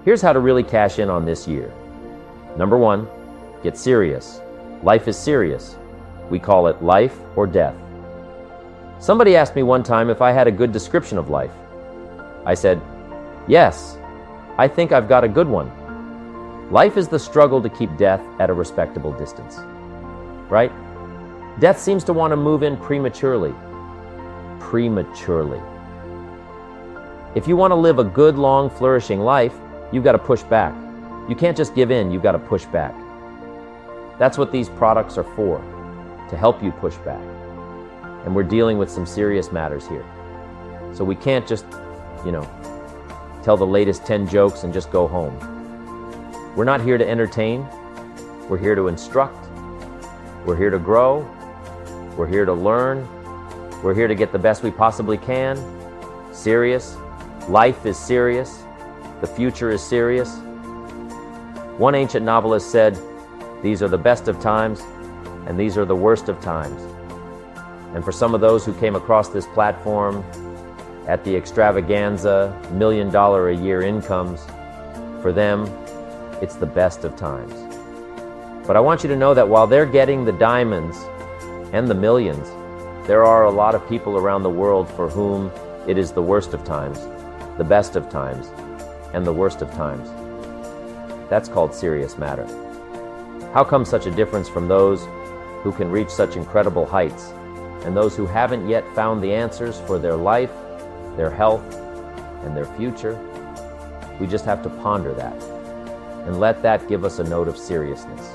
Here's how to really cash in on this year. Number 1, get serious. Life is serious. We call it life or death. Somebody asked me one time if I had a good description of life. I said, yes, I think I've got a good one. Life is the struggle to keep death at a respectable distance. Right? Death seems to want to move in prematurely. Prematurely. If you want to live a good, long, flourishing life, you've got to push back. You can't just give in, you've got to push back. That's what these products are for, to help you push back. And we're dealing with some serious matters here. So we can't just, tell the latest 10 jokes and just go home. We're not here to entertain. We're here to instruct. We're here to grow. We're here to learn. We're here to get the best we possibly can. Serious. Life is serious. The future is serious. One ancient novelist said, "These are the best of times, and these are the worst of times." And for some of those who came across this platform at the extravaganza, $1 million a year incomes, for them, it's the best of times. But I want you to know that while they're getting the diamonds and the millions, there are a lot of people around the world for whom it is the worst of times, the best of times, and the worst of times. That's called serious matter. How come such a difference from those who can reach such incredible heights and those who haven't yet found the answers for their life, their health, and their future? We just have to ponder that and let that give us a note of seriousness.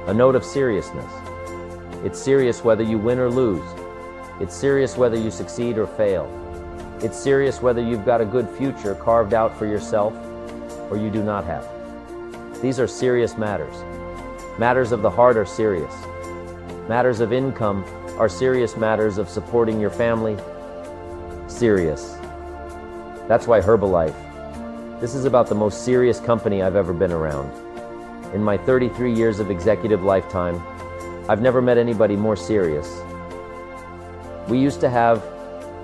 A note of seriousness. It's serious whether you win or lose. It's serious whether you succeed or fail. It's serious whether you've got a good future carved out for yourself or you do not have. These are serious matters. Matters of the heart are serious. Matters of income are serious. Matters of supporting your family, serious. That's why Herbalife. This is about the most serious company I've ever been around. In my 33 years of executive lifetime, I've never met anybody more serious. We used to have,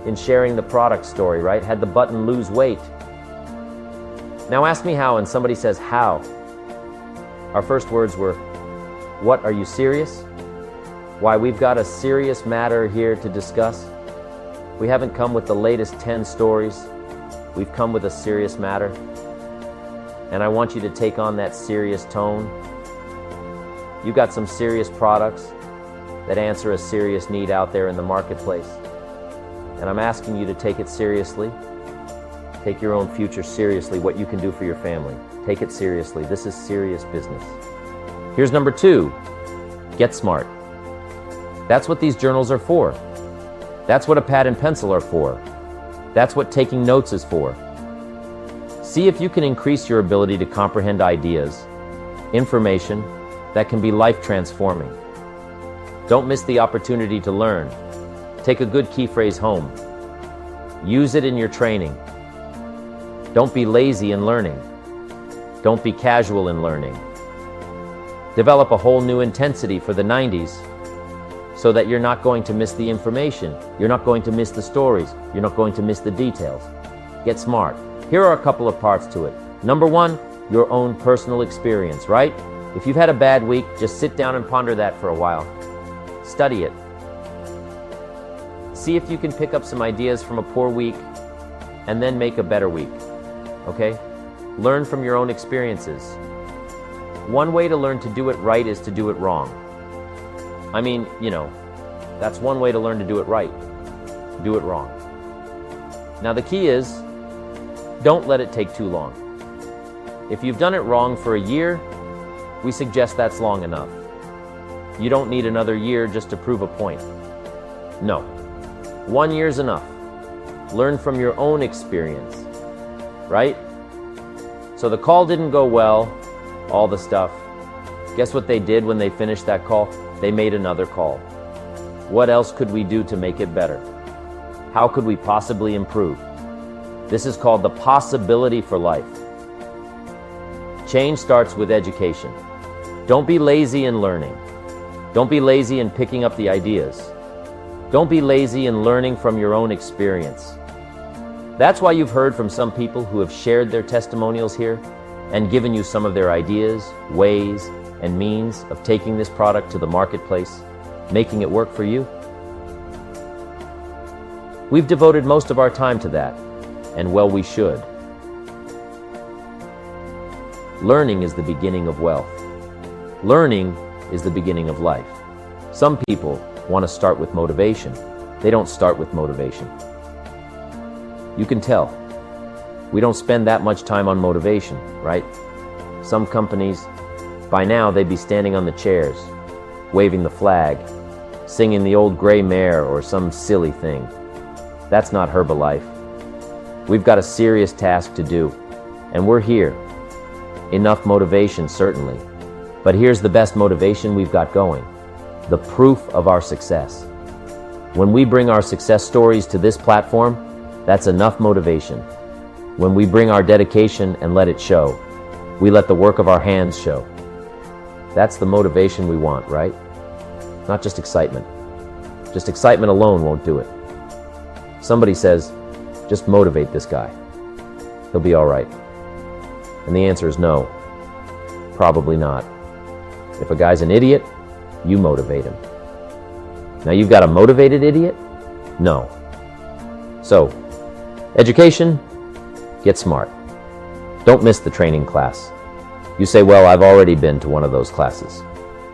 in sharing the product story, right, had the button lose weight. Now ask me how, and somebody says, how? Our first words were, what, are you serious? Why, we've got a serious matter here to discuss. We haven't come with the latest 10 stories. We've come with a serious matter. And I want you to take on that serious tone. You've got some serious products that answer a serious need out there in the marketplace. And I'm asking you to take it seriously. Take your own future seriously, what you can do for your family. Take it seriously. This is serious business. Here's number 2. Get smart. That's what these journals are for. That's what a pad and pencil are for. That's what taking notes is for. See if you can increase your ability to comprehend ideas, information that can be life-transforming. Don't miss the opportunity to learn. Take a good key phrase home. Use it in your training. Don't be lazy in learning. Don't be casual in learning. Develop a whole new intensity for the 90s so that you're not going to miss the information. You're not going to miss the stories. You're not going to miss the details. Get smart. Here are a couple of parts to it. Number 1, your own personal experience, right? If you've had a bad week, just sit down and ponder that for a while. Study it. See if you can pick up some ideas from a poor week and then make a better week, okay? Learn from your own experiences. One way to learn to do it right is to do it wrong. I mean, that's one way to learn to do it right. Do it wrong. Now the key is, don't let it take too long. If you've done it wrong for a year, we suggest that's long enough. You don't need another year just to prove a point. No. 1 year's enough. Learn from your own experience, right? So the call didn't go well, all the stuff. Guess what they did when they finished that call? They made another call. What else could we do to make it better? How could we possibly improve? This is called the possibility for life. Change starts with education. Don't be lazy in learning. Don't be lazy in picking up the ideas. Don't be lazy in learning from your own experience. That's why you've heard from some people who have shared their testimonials here and given you some of their ideas, ways, and means of taking this product to the marketplace, making it work for you. We've devoted most of our time to that, and well, we should. Learning is the beginning of wealth. Learning is the beginning of life. Some people want to start with motivation. They don't start with motivation. You can tell. We don't spend that much time on motivation, right? Some companies, by now, they'd be standing on the chairs, waving the flag, singing the old gray mare or some silly thing. That's not Herbalife. We've got a serious task to do, and we're here. Enough motivation, certainly. But here's the best motivation we've got going: the proof of our success. When we bring our success stories to this platform, that's enough motivation. When we bring our dedication and let it show, we let the work of our hands show. That's the motivation we want, right? Not just excitement. Just excitement alone won't do it. Somebody says, just motivate this guy. He'll be all right. And the answer is no. Probably not. If a guy's an idiot, you motivate him. Now you've got a motivated idiot? No. So, education, get smart. Don't miss the training class. You say, well, I've already been to one of those classes.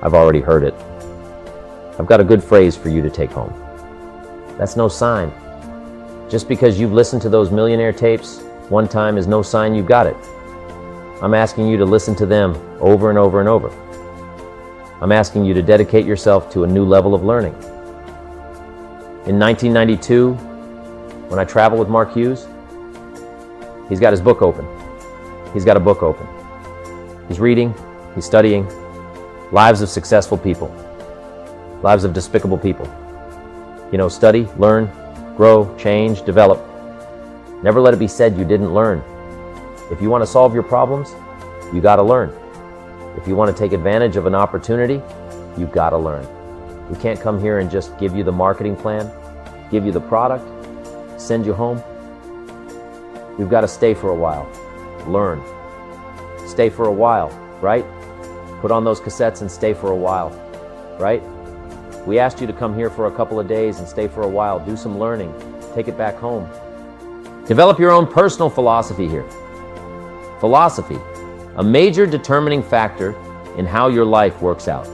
I've already heard it. I've got a good phrase for you to take home. That's no sign. Just because you've listened to those millionaire tapes one time is no sign you've got it. I'm asking you to listen to them over and over and over. I'm asking you to dedicate yourself to a new level of learning. In 1992, when I traveled with Mark Hughes, he's got his book open. He's got a book open. He's reading, he's studying lives of successful people, lives of despicable people. You know, study, learn, grow, change, develop. Never let it be said you didn't learn. If you want to solve your problems, you got to learn. If you want to take advantage of an opportunity, you got to learn. We can't come here and just give you the marketing plan, give you the product, send you home. We've got to stay for a while, learn. Stay for a while, right? Put on those cassettes and stay for a while, right? We asked you to come here for a couple of days and stay for a while, do some learning, take it back home. Develop your own personal philosophy here. Philosophy, a major determining factor in how your life works out.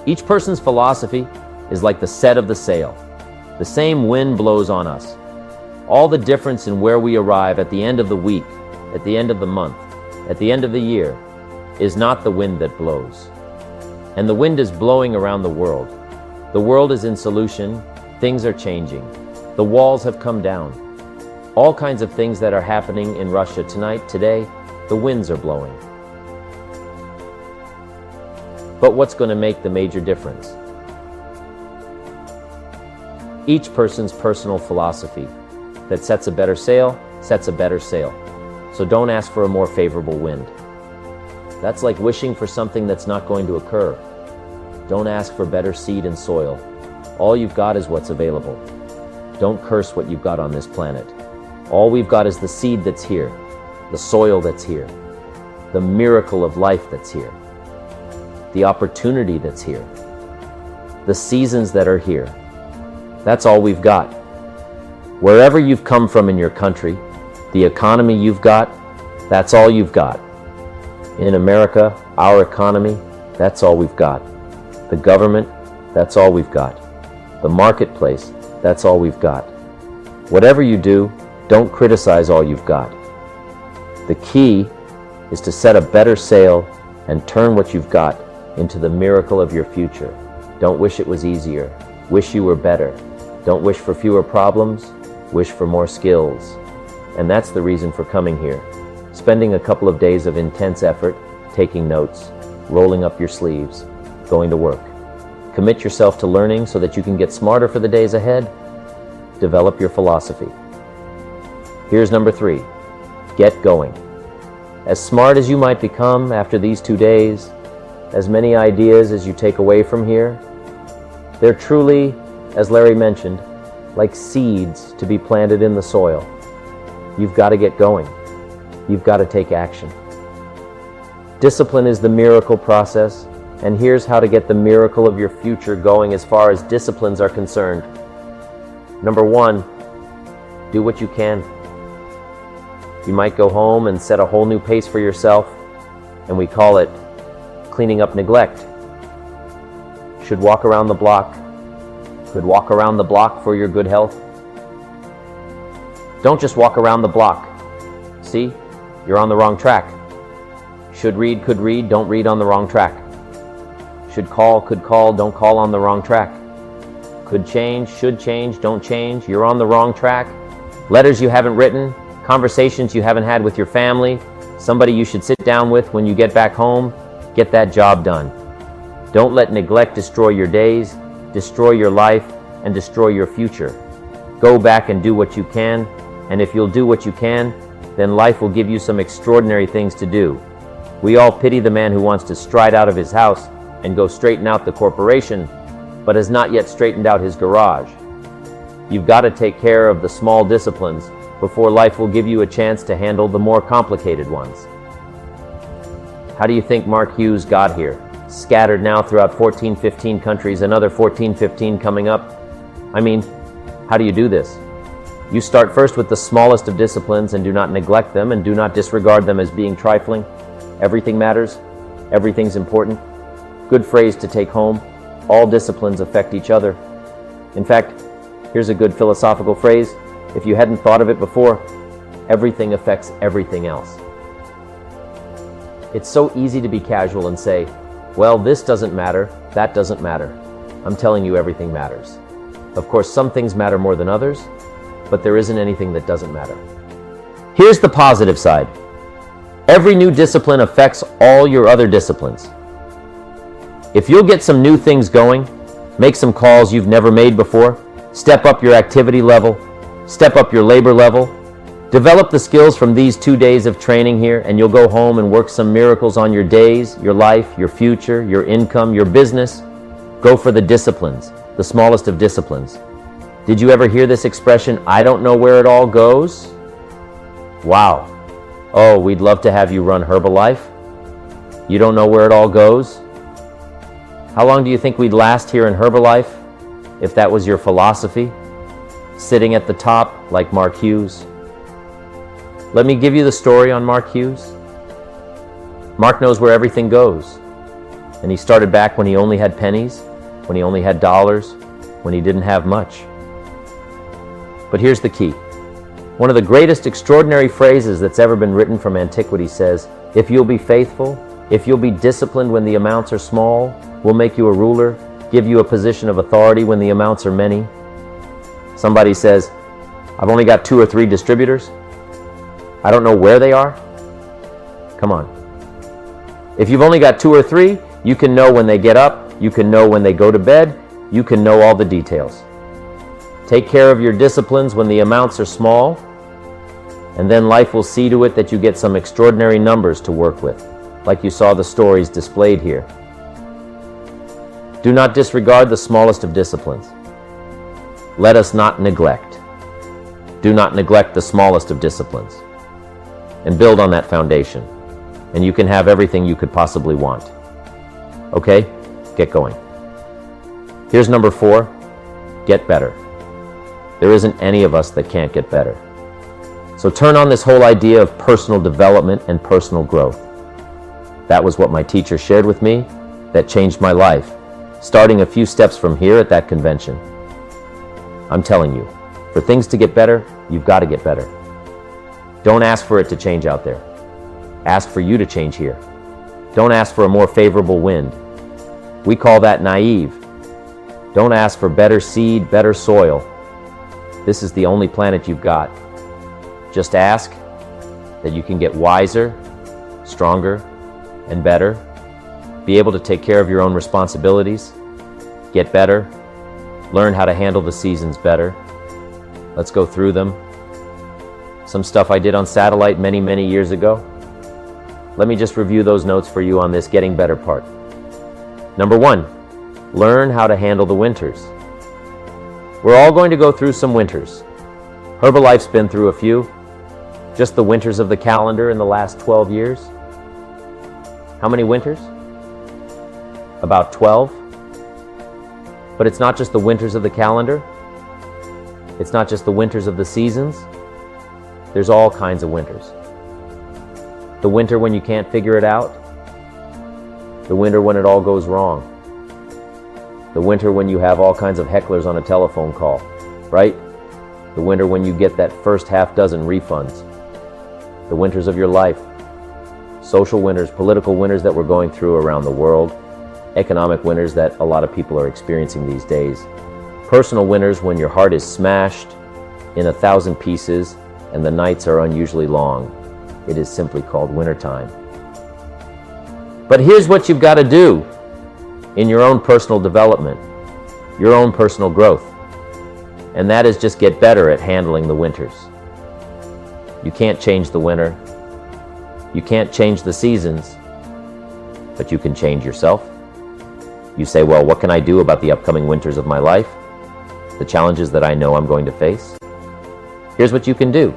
Each person's philosophy is like the set of the sail. The same wind blows on us. All the difference in where we arrive at the end of the week, at the end of the month, at the end of the year, is not the wind that blows. And the wind is blowing around the world. The world is in solution. Things are changing. The walls have come down. All kinds of things that are happening in Russia tonight, today, the winds are blowing. But what's going to make the major difference? Each person's personal philosophy that sets a better sail, sets a better sail. So don't ask for a more favorable wind. That's like wishing for something that's not going to occur. Don't ask for better seed and soil. All you've got is what's available. Don't curse what you've got on this planet. All we've got is the seed that's here, the soil that's here, the miracle of life that's here, the opportunity that's here, the seasons that are here. That's all we've got. Wherever you've come from in your country, the economy you've got, that's all you've got. In America, our economy, that's all we've got. The government, that's all we've got. The marketplace, that's all we've got. Whatever you do, don't criticize all you've got. The key is to set a better sail and turn what you've got into the miracle of your future. Don't wish it was easier. Wish you were better. Don't wish for fewer problems. Wish for more skills. And that's the reason for coming here. Spending a couple of days of intense effort, taking notes, rolling up your sleeves, going to work. Commit yourself to learning so that you can get smarter for the days ahead. Develop your philosophy. Here's number 3. Get going. As smart as you might become after these 2 days, as many ideas as you take away from here, they're truly, as Larry mentioned, like seeds to be planted in the soil. You've got to get going. You've got to take action. Discipline is the miracle process, and here's how to get the miracle of your future going as far as disciplines are concerned. Number one, do what you can. You might go home and set a whole new pace for yourself, and we call it cleaning up neglect. Should walk around the block. Could walk around the block for your good health. Don't just walk around the block. See, you're on the wrong track. Should read, could read, don't read on the wrong track. Should call, could call, don't call on the wrong track. Could change, should change, don't change, you're on the wrong track. Letters you haven't written, conversations you haven't had with your family, somebody you should sit down with when you get back home, get that job done. Don't let neglect destroy your days, destroy your life, and destroy your future. Go back and do what you can, and if you'll do what you can, then life will give you some extraordinary things to do. We all pity the man who wants to stride out of his house and go straighten out the corporation, but has not yet straightened out his garage. You've got to take care of the small disciplines before life will give you a chance to handle the more complicated ones. How do you think Mark Hughes got here? Scattered now throughout 14, 15 countries, another 14, 15 coming up. I mean, how do you do this? You start first with the smallest of disciplines and do not neglect them and do not disregard them as being trifling. Everything matters. Everything's important. Good phrase to take home. All disciplines affect each other. In fact, here's a good philosophical phrase. If you hadn't thought of it before, everything affects everything else. It's so easy to be casual and say, well, this doesn't matter, that doesn't matter. I'm telling you, everything matters. Of course, some things matter more than others, but there isn't anything that doesn't matter. Here's the positive side. Every new discipline affects all your other disciplines. If you'll get some new things going, make some calls you've never made before, step up your activity level, step up your labor level, develop the skills from these 2 days of training here, and you'll go home and work some miracles on your days, your life, your future, your income, your business. Go for the disciplines, the smallest of disciplines. Did you ever hear this expression, I don't know where it all goes? Wow. Oh, we'd love to have you run Herbalife. You don't know where it all goes? How long do you think we'd last here in Herbalife if that was your philosophy? Sitting at the top like Mark Hughes. Let me give you the story on Mark Hughes. Mark knows where everything goes. And he started back when he only had pennies, when he only had dollars, when he didn't have much. But here's the key. One of the greatest extraordinary phrases that's ever been written from antiquity says, if you'll be faithful, if you'll be disciplined when the amounts are small, we'll make you a ruler, give you a position of authority when the amounts are many. Somebody says, I've only got 2 or 3 distributors. I don't know where they are. Come on. If you've only got 2 or 3, you can know when they get up, you can know when they go to bed, you can know all the details. Take care of your disciplines when the amounts are small, and then life will see to it that you get some extraordinary numbers to work with, like you saw the stories displayed here. Do not disregard the smallest of disciplines. Let us not neglect. Do not neglect the smallest of disciplines. And build on that foundation, and you can have everything you could possibly want. Okay? Get going. Here's number 4. Get better. There isn't any of us that can't get better. So turn on this whole idea of personal development and personal growth. That was what my teacher shared with me that changed my life, starting a few steps from here at that convention. I'm telling you, for things to get better, you've got to get better. Don't ask for it to change out there. Ask for you to change here. Don't ask for a more favorable wind. We call that naive. Don't ask for better seed, better soil. This is the only planet you've got. Just ask that you can get wiser, stronger, and better. Be able to take care of your own responsibilities. Get better. Learn how to handle the seasons better. Let's go through them. Some stuff I did on satellite many, many years ago. Let me just review those notes for you on this getting better part. Number 1, learn how to handle the winters. We're all going to go through some winters. Herbalife's been through a few. Just the winters of the calendar in the last 12 years? How many winters? About 12. But it's not just the winters of the calendar. It's not just the winters of the seasons. There's all kinds of winters. The winter when you can't figure it out. The winter when it all goes wrong. The winter when you have all kinds of hecklers on a telephone call, right? The winter when you get that first half dozen refunds. The winters of your life. Social winters, political winters that we're going through around the world. Economic winters that a lot of people are experiencing these days. Personal winters when your heart is smashed in 1,000 pieces and the nights are unusually long. It is simply called wintertime. But here's what you've got to do in your own personal development, your own personal growth. And that is just get better at handling the winters. You can't change the winter. You can't change the seasons, but you can change yourself. You say, well, what can I do about the upcoming winters of my life? The challenges that I know I'm going to face? Here's what you can do.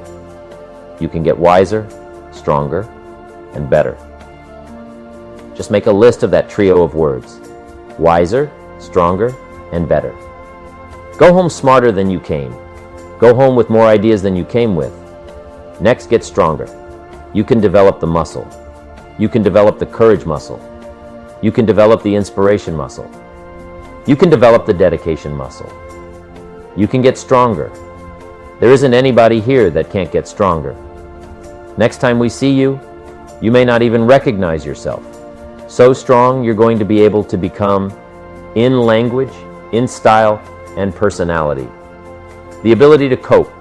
You can get wiser, stronger, and better. Just make a list of that trio of words. Wiser, stronger, and better. Go home smarter than you came. Go home with more ideas than you came with. Next, get stronger. You can develop the muscle. You can develop the courage muscle. You can develop the inspiration muscle. You can develop the dedication muscle. You can get stronger. There isn't anybody here that can't get stronger. Next time we see you, you may not even recognize yourself. So strong, you're going to be able to become, in language, in style, and personality. The ability to cope.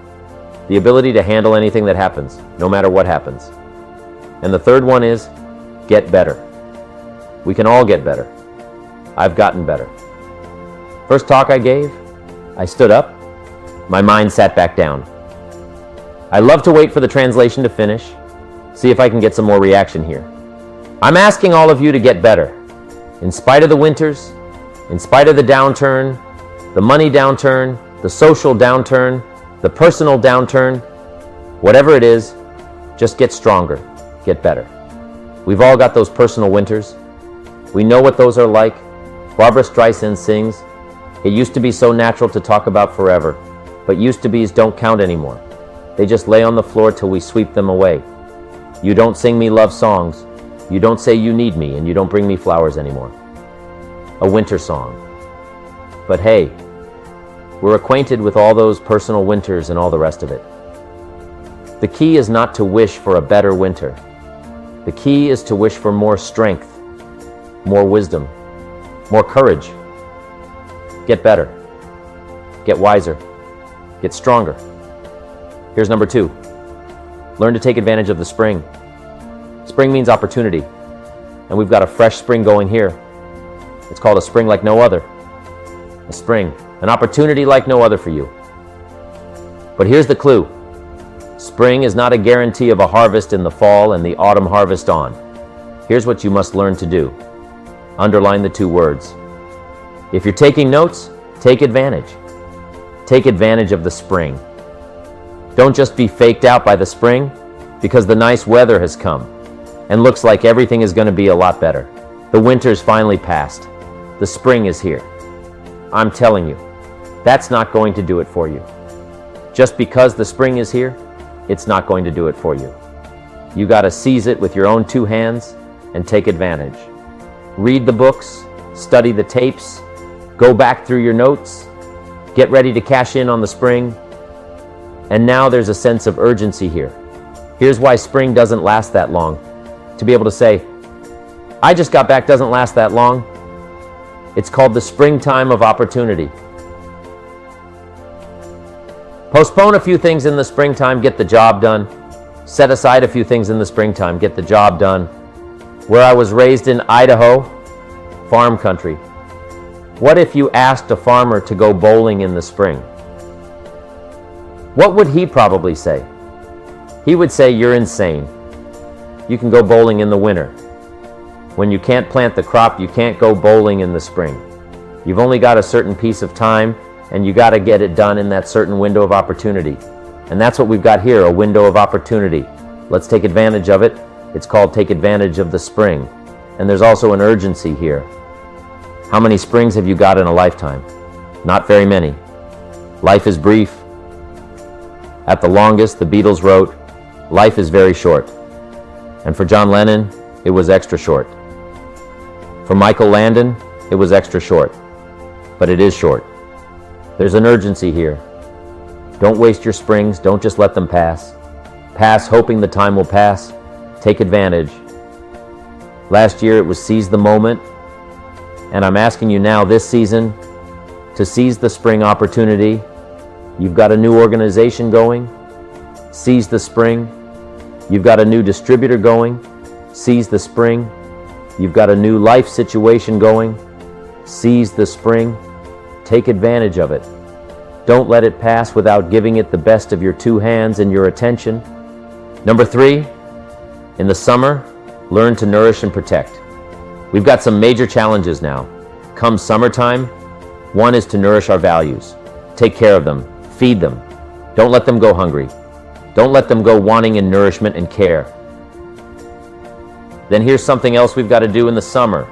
The ability to handle anything that happens, no matter what happens. And the third one is, get better. We can all get better. I've gotten better. First talk I gave, I stood up, my mind sat back down. I love to wait for the translation to finish, see if I can get some more reaction here. I'm asking all of you to get better. In spite of the winters, in spite of the downturn, the money downturn, the social downturn, the personal downturn, whatever it is, just get stronger, get better. We've all got those personal winters. We know what those are like. Barbra Streisand sings, "It used to be so natural to talk about forever, but used to be's don't count anymore. They just lay on the floor till we sweep them away. You don't sing me love songs. You don't say you need me, and you don't bring me flowers anymore." A winter song. But hey, we're acquainted with all those personal winters and all the rest of it. The key is not to wish for a better winter. The key is to wish for more strength, more wisdom, more courage. Get better. Get wiser. Get stronger. Here's number 2. Learn to take advantage of the spring. Spring means opportunity, and we've got a fresh spring going here. It's called a spring like no other. A spring, an opportunity like no other for you. But here's the clue. Spring is not a guarantee of a harvest in the fall and the autumn harvest on. Here's what you must learn to do. Underline the 2 words. If you're taking notes, take advantage. Take advantage of the spring. Don't just be faked out by the spring, because the nice weather has come and looks like everything is going to be a lot better. The winter's finally passed. The spring is here. I'm telling you, that's not going to do it for you. Just because the spring is here, it's not going to do it for you. You got to seize it with your own 2 hands and take advantage. Read the books, study the tapes, go back through your notes, get ready to cash in on the spring. And now there's a sense of urgency here. Here's why spring doesn't last that long. To be able to say, I just got back doesn't last that long. It's called the springtime of opportunity. Postpone a few things in the springtime, get the job done. Set aside a few things in the springtime, get the job done. Where I was raised in Idaho, farm country. What if you asked a farmer to go bowling in the spring? What would he probably say? He would say, you're insane. You can go bowling in the winter. When you can't plant the crop, you can't go bowling in the spring. You've only got a certain piece of time, and you got to get it done in that certain window of opportunity. And that's what we've got here, a window of opportunity. Let's take advantage of it. It's called take advantage of the spring. And there's also an urgency here. How many springs have you got in a lifetime? Not very many. Life is brief. At the longest, the Beatles wrote, life is very short. And for John Lennon, it was extra short. For Michael Landon, it was extra short. But it is short. There's an urgency here. Don't waste your springs. Don't just let them pass. Pass hoping the time will pass. Take advantage. Last year it was seize the moment. And I'm asking you now this season to seize the spring opportunity. You've got a new organization going. Seize the spring. You've got a new distributor going. Seize the spring. You've got a new life situation going. Seize the spring. Take advantage of it. Don't let it pass without giving it the best of your two hands and your attention. Number 3, in the summer, learn to nourish and protect. We've got some major challenges now. Come summertime, one is to nourish our values. Take care of them. Feed them. Don't let them go hungry. Don't let them go wanting in nourishment and care. Then here's something else we've got to do in the summer.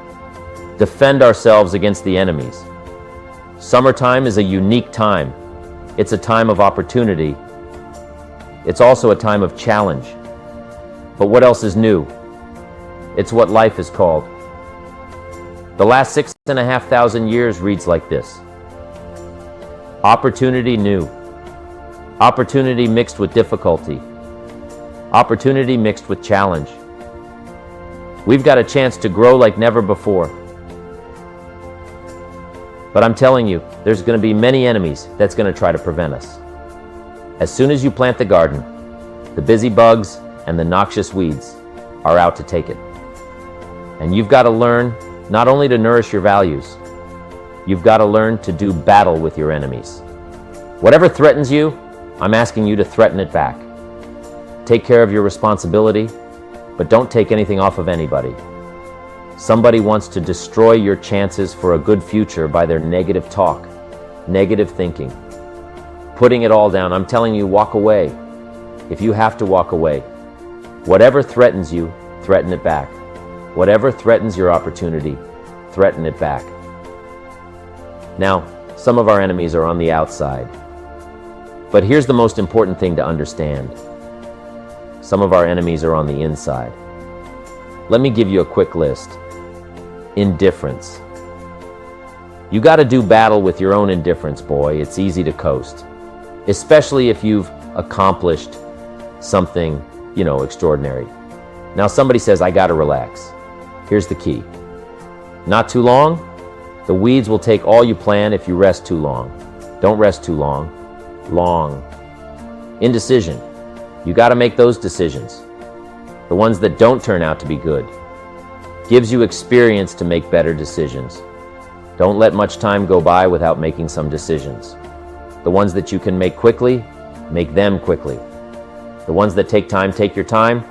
Defend ourselves against the enemies. Summertime is a unique time. It's a time of opportunity. It's also a time of challenge. But what else is new? It's what life is called. The last 6,500 years reads like this. Opportunity new. Opportunity mixed with difficulty. Opportunity mixed with challenge. We've got a chance to grow like never before. But I'm telling you, there's going to be many enemies that's going to try to prevent us. As soon as you plant the garden, the busy bugs and the noxious weeds are out to take it. And you've got to learn not only to nourish your values, you've got to learn to do battle with your enemies. Whatever threatens you, I'm asking you to threaten it back. Take care of your responsibility, but don't take anything off of anybody. Somebody wants to destroy your chances for a good future by their negative talk, negative thinking, putting it all down. I'm telling you, walk away. If you have to walk away, whatever threatens you, threaten it back. Whatever threatens your opportunity, threaten it back. Now, some of our enemies are on the outside. But here's the most important thing to understand. Some of our enemies are on the inside. Let me give you a quick list. Indifference. You got to do battle with your own indifference, boy. It's easy to coast. Especially if you've accomplished something, extraordinary. Now somebody says, I got to relax. Here's the key. Not too long, the weeds will take all you plan if you rest too long. Don't rest too long. Long. Indecision. You got to make those decisions. The ones that don't turn out to be good. Gives you experience to make better decisions. Don't let much time go by without making some decisions. The ones that you can make quickly, make them quickly. The ones that take time, take your time,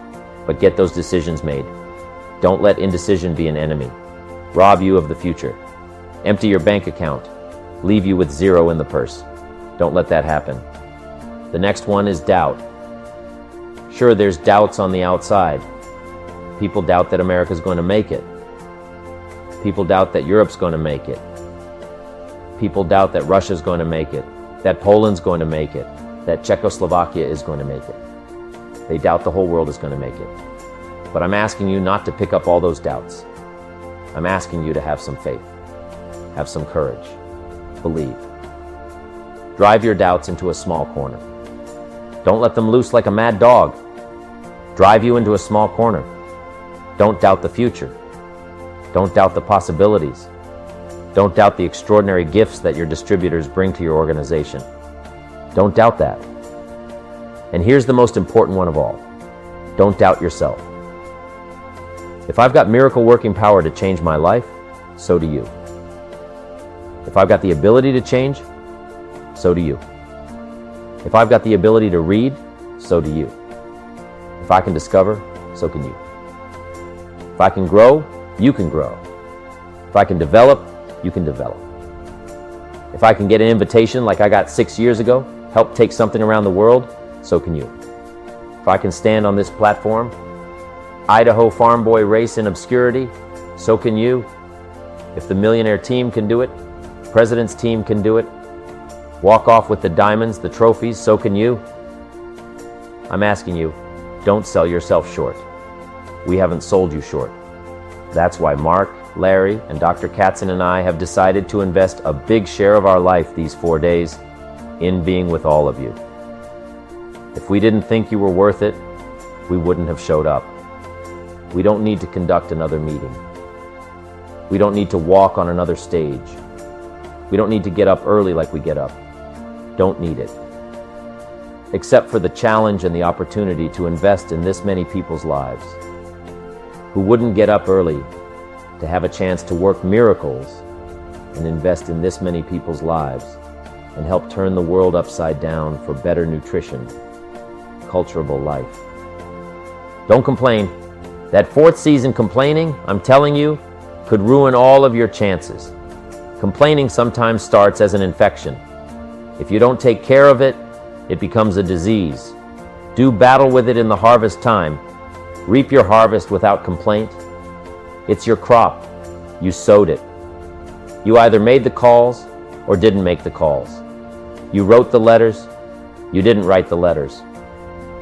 but get those decisions made. Don't let indecision be an enemy. Rob you of the future. Empty your bank account. Leave you with zero in the purse. Don't let that happen. The next one is doubt. Sure, there's doubts on the outside. People doubt that America's going to make it. People doubt that Europe's going to make it. People doubt that Russia's going to make it, that Poland's going to make it, that Czechoslovakia is going to make it. They doubt the whole world is going to make it. But I'm asking you not to pick up all those doubts. I'm asking you to have some faith, have some courage, believe. Drive your doubts into a small corner. Don't let them loose like a mad dog. Drive you into a small corner. Don't doubt the future. Don't doubt the possibilities. Don't doubt the extraordinary gifts that your distributors bring to your organization. Don't doubt that. And here's the most important one of all. Don't doubt yourself. If I've got miracle working power to change my life, so do you. If I've got the ability to change, so do you. If I've got the ability to read, so do you. If I can discover, so can you. If I can grow, you can grow. If I can develop, you can develop. If I can get an invitation like I got 6 years ago, help take something around the world, so can you. If I can stand on this platform, Idaho farm boy race in obscurity, so can you. If the millionaire team can do it, president's team can do it. Walk off with the diamonds, the trophies, so can you. I'm asking you, don't sell yourself short. We haven't sold you short. That's why Mark, Larry, and Dr. Katzen and I have decided to invest a big share of our life these 4 days in being with all of you. If we didn't think you were worth it, we wouldn't have showed up. We don't need to conduct another meeting. We don't need to walk on another stage. We don't need to get up early like we get up. Don't need it. Except for the challenge and the opportunity to invest in this many people's lives who wouldn't get up early to have a chance to work miracles and invest in this many people's lives and help turn the world upside down for better nutrition, culturable life. Don't complain. That fourth season complaining, I'm telling you, could ruin all of your chances. Complaining sometimes starts as an infection. If you don't take care of it, it becomes a disease. Do battle with it in the harvest time. Reap your harvest without complaint. It's your crop. You sowed it. You either made the calls or didn't make the calls. You wrote the letters. You didn't write the letters.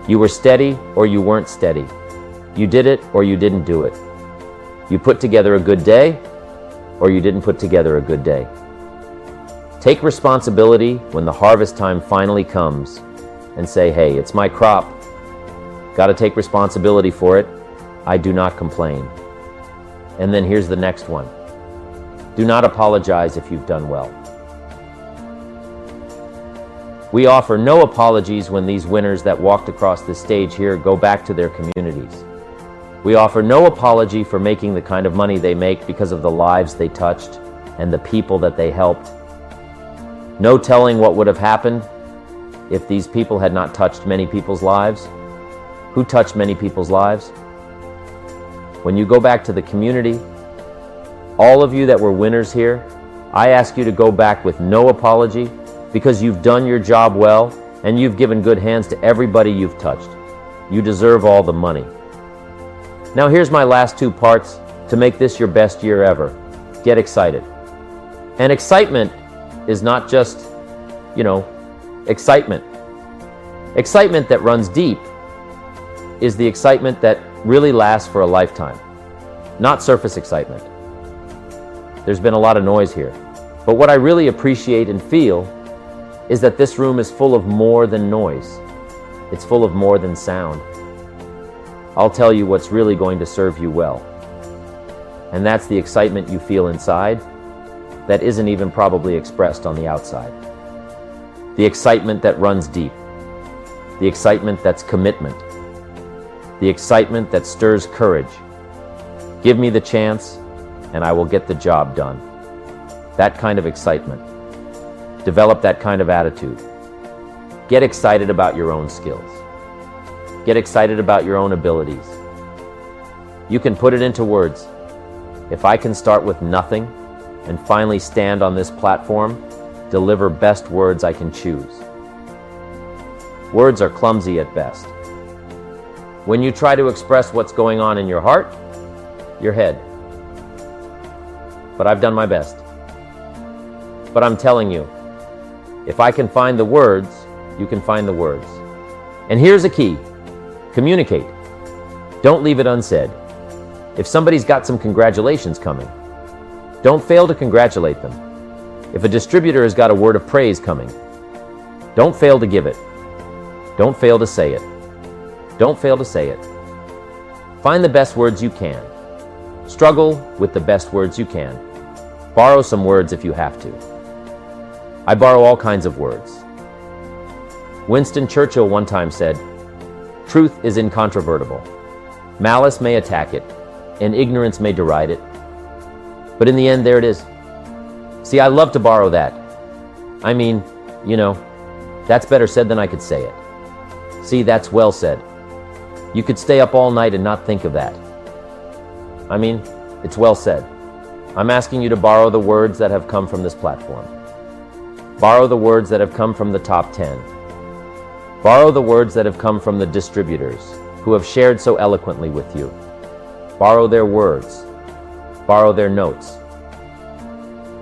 You were steady or you weren't steady. You did it or you didn't do it. You put together a good day or you didn't put together a good day. Take responsibility when the harvest time finally comes and say, hey, it's my crop. Got to take responsibility for it. I do not complain. And then here's the next one. Do not apologize if you've done well. We offer no apologies when these winners that walked across the stage here go back to their communities. We offer no apology for making the kind of money they make because of the lives they touched and the people that they helped. No telling what would have happened if these people had not touched many people's lives. Who touched many people's lives? When you go back to the community, all of you that were winners here, I ask you to go back with no apology because you've done your job well and you've given good hands to everybody you've touched. You deserve all the money. Now here's my last two parts to make this your best year ever. Get excited. And excitement is not just, excitement. Excitement that runs deep is the excitement that really lasts for a lifetime, not surface excitement. There's been a lot of noise here, but what I really appreciate and feel is that this room is full of more than noise. It's full of more than sound. I'll tell you what's really going to serve you well, and that's the excitement you feel inside that isn't even probably expressed on the outside. The excitement that runs deep. The excitement that's commitment. The excitement that stirs courage. Give me the chance, and I will get the job done. That kind of excitement. Develop that kind of attitude. Get excited about your own skills. Get excited about your own abilities. You can put it into words. If I can start with nothing and finally stand on this platform, deliver best words I can choose. Words are clumsy at best. When you try to express what's going on in your heart, your head. But I've done my best. But I'm telling you, if I can find the words, you can find the words. And here's a key. Communicate. Don't leave it unsaid. If somebody's got some congratulations coming, don't fail to congratulate them. If a distributor has got a word of praise coming, don't fail to give it. Don't fail to say it. Don't fail to say it. Find the best words you can. Struggle with the best words you can. Borrow some words if you have to. I borrow all kinds of words. Winston Churchill one time said, "Truth is incontrovertible. Malice may attack it, and ignorance may deride it. But in the end, there it is." See, I love to borrow that. I mean, that's better said than I could say it. See, that's well said. You could stay up all night and not think of that. I mean, it's well said. I'm asking you to borrow the words that have come from this platform. Borrow the words that have come from the top 10. Borrow the words that have come from the distributors, who have shared so eloquently with you. Borrow their words. Borrow their notes.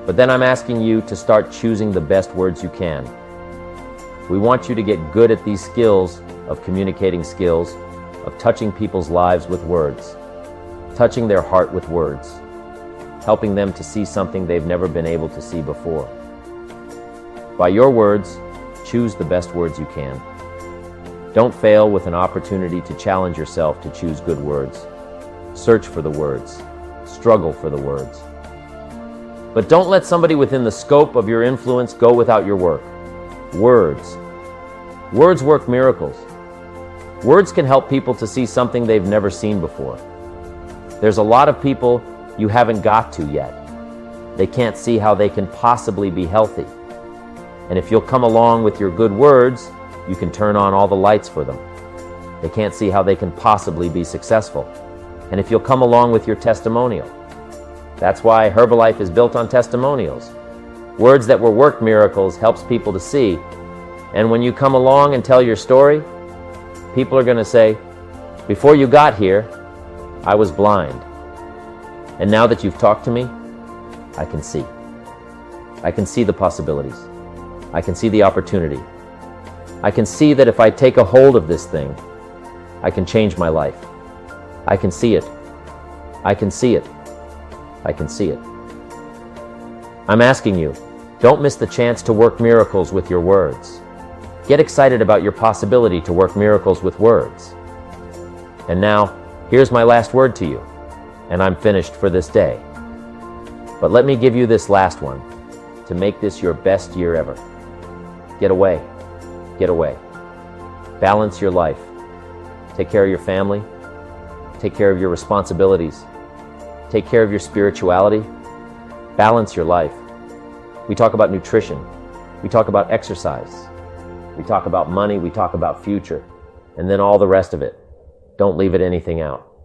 But then I'm asking you to start choosing the best words you can. We want you to get good at these skills of communicating skills, of touching people's lives with words, touching their heart with words, helping them to see something they've never been able to see before. By your words, choose the best words you can. Don't fail with an opportunity to challenge yourself to choose good words. Search for the words. Struggle for the words. But don't let somebody within the scope of your influence go without your work. Words. Words work miracles. Words can help people to see something they've never seen before. There's a lot of people you haven't got to yet. They can't see how they can possibly be healthy. And if you'll come along with your good words, you can turn on all the lights for them. They can't see how they can possibly be successful. And if you'll come along with your testimonial. That's why Herbalife is built on testimonials. Words that were work miracles helps people to see. And when you come along and tell your story, people are going to say, before you got here, I was blind. And now that you've talked to me, I can see. I can see the possibilities. I can see the opportunity. I can see that if I take a hold of this thing, I can change my life. I can see it. I can see it. I can see it. I'm asking you, don't miss the chance to work miracles with your words. Get excited about your possibility to work miracles with words. And now, here's my last word to you, and I'm finished for this day. But let me give you this last one to make this your best year ever. Get away. Get away. Balance your life. Take care of your family. Take care of your responsibilities. Take care of your spirituality. Balance your life. We talk about nutrition. We talk about exercise. We talk about money. We talk about future. And then all the rest of it. Don't leave anything out.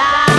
die.